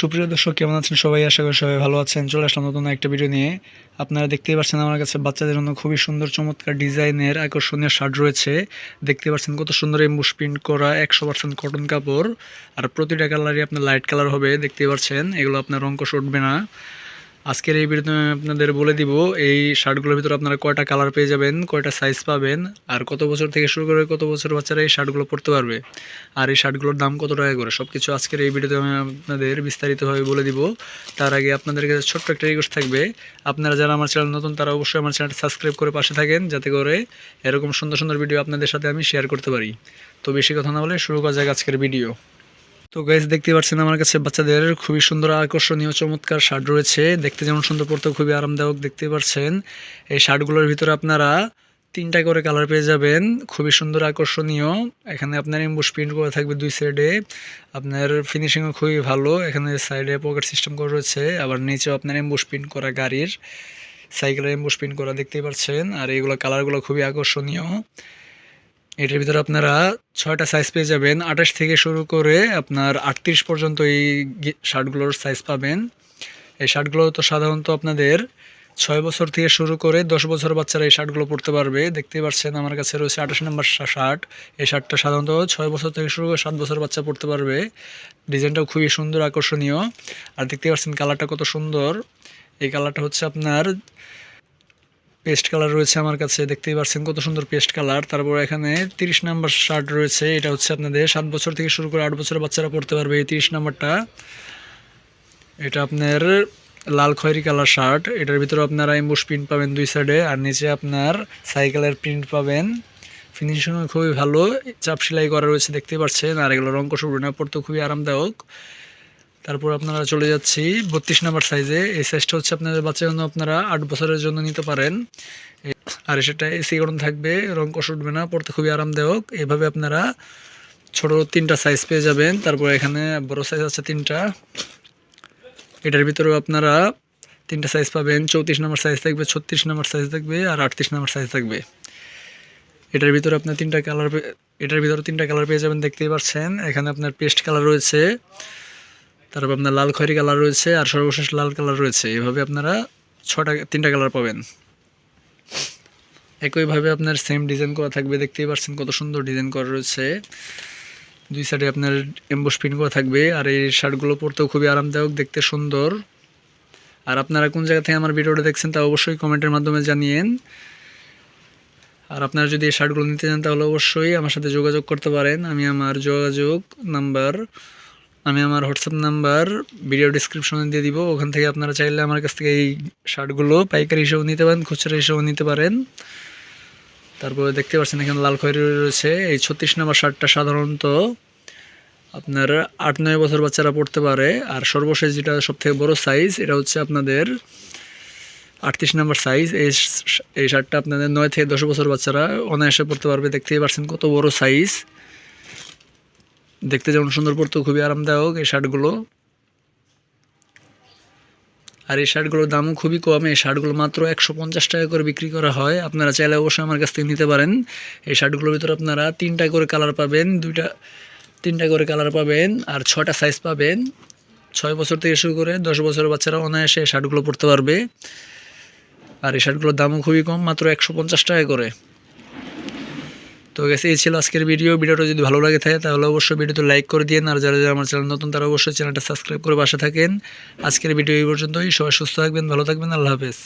সুপ্রিয় দর্শক, কেমন আছেন সবাই? আশা করি সবাই ভালো আছেন। চলে আসলাম নতুন একটা ভিডিও নিয়ে। আপনারা দেখতেই পাচ্ছেন আমার কাছে বাচ্চাদের জন্য খুবই সুন্দর চমৎকার ডিজাইনের আকর্ষণীয় শার্ট রয়েছে। দেখতে পাচ্ছেন কত সুন্দর এমবোস প্রিন্ট করা 100% কটন কাপড়। আর প্রতিটা কালারই আপনার লাইট কালার হবে। দেখতেই পাচ্ছেন এগুলো আপনার রং কষ উঠবে না। আজকের এই ভিডিওতে আমি আপনাদের বলে দিব এই শার্টগুলোর ভিতরে আপনারা কয়টা কালার পেয়ে যাবেন, কয়টা সাইজ পাবেন, আর কত বছর থেকে শুরু করে কত বছর বাচ্চারা এই শার্টগুলো পরতে পারবে, আর এই শার্টগুলোর দাম কত টাকা করে, সব কিছু আজকের এই ভিডিওতে আমি আপনাদের বিস্তারিতভাবে বলে দিব। তার আগে আপনাদের কাছে ছোট্ট একটা রিকোয়েস্ট থাকবে, আপনারা যারা আমার চ্যানেল নতুন তারা অবশ্যই আমার চ্যানেলটা সাবস্ক্রাইব করে পাশে থাকেন, যাতে করে এরকম সুন্দর সুন্দর ভিডিও আপনাদের সাথে আমি শেয়ার করতে পারি। তো বেশি কথা না বলে শুরু করা যাক আজকের ভিডিও। তো গাইস, দেখতে পাচ্ছেন আমার কাছে বাচ্চাদের খুবই সুন্দর আকর্ষণীয় চমৎকার শার্ট রয়েছে। দেখতে যেমন সুন্দর, পড়তেও খুবই আরামদায়ক। দেখতে পাচ্ছেন এই শার্টগুলোর ভিতরে আপনারা 3টা করে কালার পেয়ে যাবেন, খুবই সুন্দর আকর্ষণীয়। এখানে আপনার এমবোস প্রিন্ট করা থাকবে দুই সাইডে, আপনার ফিনিশিংও খুবই ভালো। এখানে সাইডে পকেট সিস্টেম করা রয়েছে, আবার নিচেও আপনার এমবোস প্রিন্ট করা, গাড়ির সাইকেলের এমবোস প্রিন্ট করা দেখতেই পাচ্ছেন। আর এইগুলো কালারগুলো খুবই আকর্ষণীয়। এটার ভিতরে আপনারা 6টা সাইজ পেয়ে যাবেন, 28 থেকে শুরু করে আপনার 38 পর্যন্ত এই শার্টগুলোর সাইজ পাবেন। এই শার্টগুলো তো সাধারণত আপনাদের 6 বছর থেকে শুরু করে 10 বছর বাচ্চারা এই শার্টগুলো পরতে পারবে। দেখতেই পাচ্ছেন আমার কাছে রয়েছে 28 নম্বর শার্ট। এই শার্টটা সাধারণত 6 বছর থেকে শুরু করে 7 বছর বাচ্চা পরতে পারবে। ডিজাইনটাও খুবই সুন্দর, আকর্ষণীয়। আর দেখতে পাচ্ছেন কালারটা কত সুন্দর। এই কালারটা হচ্ছে আপনার পেস্ট কালার রয়েছে আমার কাছে, দেখতেই পাচ্ছেন কত সুন্দর পেস্ট কালার। তারপর এখানে 30 নাম্বার শার্ট রয়েছে, এটা হচ্ছে আপনাদের 7 বছর থেকে শুরু করে 8 বছরের বাচ্চারা পড়তে পারবে। এই 30 নাম্বারটা, এটা আপনার লাল খয়েরি কালার শার্ট। এটার ভিতরে আপনারা এমবোস প্রিন্ট পাবেন দুই সাইডে, আর নিচে আপনার সাইকেলের প্রিন্ট পাবেন। ফিনিশিং খুবই ভালো, চাপ সেলাই করা রয়েছে দেখতেই পাচ্ছেন। আর এগুলো রং কষে উঠবে না, পড়তে খুবই আরামদায়ক। তারপর আপনারা চলে যাচ্ছি 32 নাম্বার সাইজে। এই সাইজটা হচ্ছে আপনাদের বাচ্চার জন্য, আপনারা 8 বছরের জন্য নিতে পারেন। আর সেটা এসি গরম থাকবে, রং কষ উঠবে না, পড়তে খুবই আরামদায়ক। এভাবে আপনারা ছোট 3টা সাইজ পেয়ে যাবেন। তারপর এখানে বড় সাইজ আছে 3টা। এটার ভিতরেও আপনারা 3টা সাইজ পাবেন, 34 নম্বর সাইজ থাকবে, 36 নম্বর সাইজ থাকবে, আর 38 নম্বর সাইজ থাকবে। এটার ভিতরে আপনার 3টা কালার, এটার ভিতরে 3টা কালার পেয়ে যাবেন দেখতেই পাচ্ছেন। এখানে আপনার পেস্ট কালার রয়েছে, তারপর আপনার লাল খয়েরি কালার রয়েছে, আর সর্বশেষ লাল কালার রয়েছে। এভাবে আপনারা 3টা কালার পাবেন। একইভাবে আপনার সেম ডিজাইন করা থাকবে, দেখতেই পাচ্ছেন কত সুন্দর ডিজাইন করা রয়েছে। দুই সাইডে আপনার এমবোস প্রিন্ট করা থাকবে। আর এই শার্টগুলো পরতেও খুবই আরামদায়ক, দেখতে সুন্দর। আর আপনারা কোন জায়গা থেকে আমার ভিডিওটা দেখছেন তা অবশ্যই কমেন্টের মাধ্যমে জানিয়েন। আর আপনারা যদি এই শার্টগুলো নিতে চান তাহলে অবশ্যই আমার সাথে যোগাযোগ করতে পারেন। আমি আমার হোয়াটসঅ্যাপ নাম্বার ভিডিও ডিসক্রিপশনে দিয়ে দিব। ওখান থেকে আপনারা চাইলে আমার কাছ থেকে এই শার্টগুলো পাইকারি হিসেবে নিতে পারেন, খুচরা হিসেবে নিতে পারেন। তারপরে দেখতে পাচ্ছেন এখানে লাল খয়েরি রয়েছে। এই 36 নম্বর শার্টটা সাধারণত আপনার 8-9 বছর বাচ্চারা পড়তে পারে। আর সর্বশেষ যেটা সবথেকে বড় সাইজ, এটা হচ্ছে আপনাদের 38 নম্বর সাইজ। এই শার্টটা আপনাদের 9 থেকে 10 বছর বাচ্চারা অনায়াসে পড়তে পারবে। দেখতেই পাচ্ছেন কত বড় সাইজ, দেখতে যেমন সুন্দর, পড়তেও খুবই আরামদায়ক এই শার্টগুলো। আর এই শার্টগুলোর দামও খুবই কম। এই শার্টগুলো মাত্র 150 টাকা করে বিক্রি করা হয়। আপনারা চাইলে অবশ্যই আমার কাছ থেকে নিতে পারেন। এই শার্টগুলোর ভিতরে আপনারা 3টা করে কালার পাবেন, 3টা করে কালার পাবেন, আর 6টা সাইজ পাবেন। 6 বছর থেকে শুরু করে 10 বছরের বাচ্চারা অনায়াসে এই শার্টগুলো পরতে পারবে। আর এই শার্টগুলোর দামও খুবই কম, মাত্র 150 টাকা করে। তো গেছে, এই ছিল আজকের ভিডিওটা যদি ভালো লাগে থাকে তাহলে অবশ্যই ভিডিওতে লাইক করে দিন। আর যারা আমার চ্যানেল নতুন তারা অবশ্যই চ্যানেলটা সাবস্ক্রাইব করে পাশে থাকেন। আজকের ভিডিও এই পর্যন্তই। সবাই সুস্থ থাকবেন, ভালো থাকবেন, আল্লাহ হাফেজ।